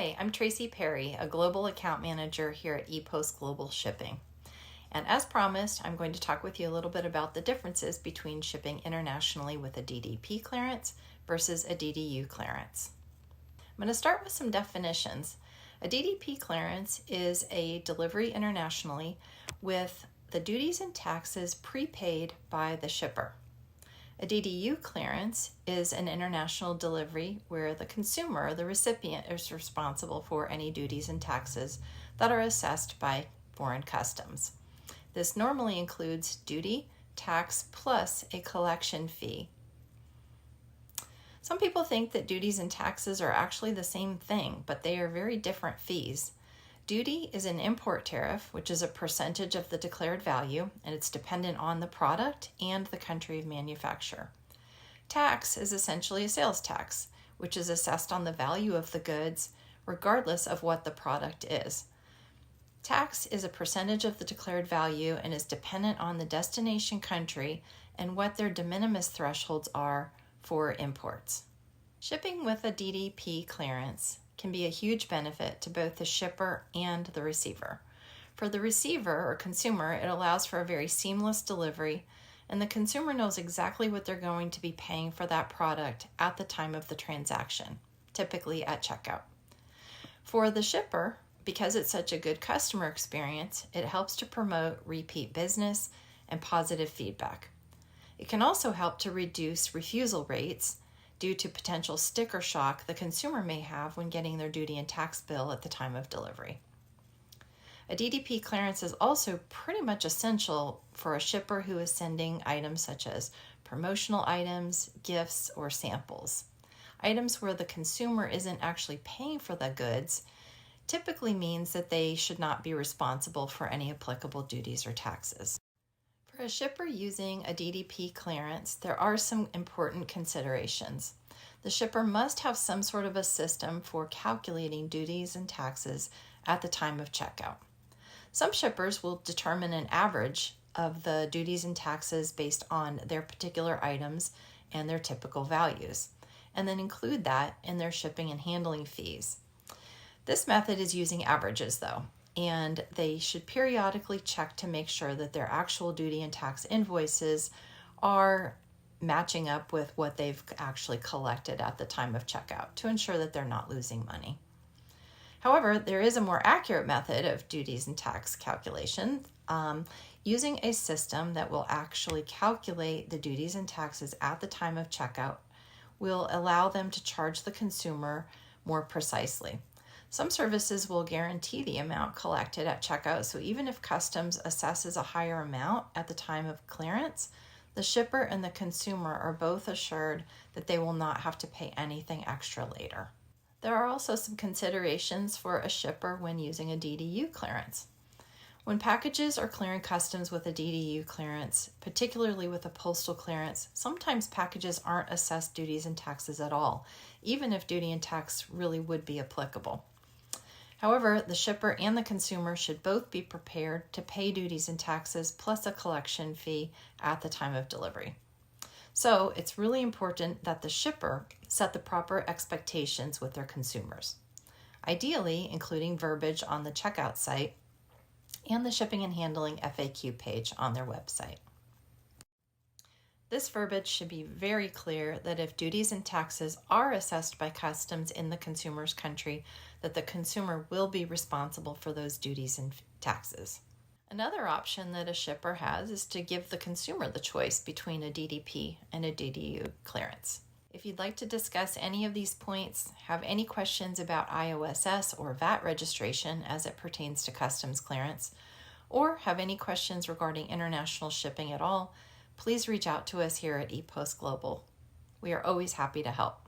Hi, I'm Tracy Parry, a Global Account Manager here at ePost Global Shipping. And as promised, I'm going to talk with you a little bit about the differences between shipping internationally with a DDP clearance versus a DDU clearance. I'm going to start with some definitions. A DDP clearance is a delivery internationally with the duties and taxes prepaid by the shipper. A DDU clearance is an international delivery where the consumer, the recipient, is responsible for any duties and taxes that are assessed by foreign customs. This normally includes duty, tax, plus a collection fee. Some people think that duties and taxes are actually the same thing, but they are very different fees. Duty is an import tariff, which is a percentage of the declared value, and it's dependent on the product and the country of manufacture. Tax is essentially a sales tax, which is assessed on the value of the goods, regardless of what the product is. Tax is a percentage of the declared value and is dependent on the destination country and what their de minimis thresholds are for imports. Shipping with a DDP clearance can be a huge benefit to both the shipper and the receiver. For the receiver or consumer, it allows for a very seamless delivery, and the consumer knows exactly what they're going to be paying for that product at the time of the transaction, typically at checkout. For the shipper, because it's such a good customer experience, it helps to promote repeat business and positive feedback. It can also help to reduce refusal rates due to potential sticker shock the consumer may have when getting their duty and tax bill at the time of delivery. A DDP clearance is also pretty much essential for a shipper who is sending items such as promotional items, gifts, or samples. Items where the consumer isn't actually paying for the goods typically means that they should not be responsible for any applicable duties or taxes. For a shipper using a DDP clearance, there are some important considerations. The shipper must have some sort of a system for calculating duties and taxes at the time of checkout. Some shippers will determine an average of the duties and taxes based on their particular items and their typical values, and then include that in their shipping and handling fees. This method is using averages though, and they should periodically check to make sure that their actual duty and tax invoices are matching up with what they've actually collected at the time of checkout to ensure that they're not losing money. However, there is a more accurate method of duties and tax calculation using a system that will actually calculate the duties and taxes at the time of checkout will allow them to charge the consumer more precisely. Some services will guarantee the amount collected at checkout, so even if customs assesses a higher amount at the time of clearance, the shipper and the consumer are both assured that they will not have to pay anything extra later. There are also some considerations for a shipper when using a DDU clearance. When packages are clearing customs with a DDU clearance, particularly with a postal clearance, sometimes packages aren't assessed duties and taxes at all, even if duty and tax really would be applicable. However, the shipper and the consumer should both be prepared to pay duties and taxes plus a collection fee at the time of delivery. So it's really important that the shipper set the proper expectations with their consumers, ideally including verbiage on the checkout site and the shipping and handling FAQ page on their website. This verbiage should be very clear that if duties and taxes are assessed by customs in the consumer's country, that the consumer will be responsible for those duties and taxes. Another option that a shipper has is to give the consumer the choice between a DDP and a DDU clearance. If you'd like to discuss any of these points, have any questions about IOSS or VAT registration as it pertains to customs clearance, or have any questions regarding international shipping at all, please reach out to us here at ePost Global. We are always happy to help.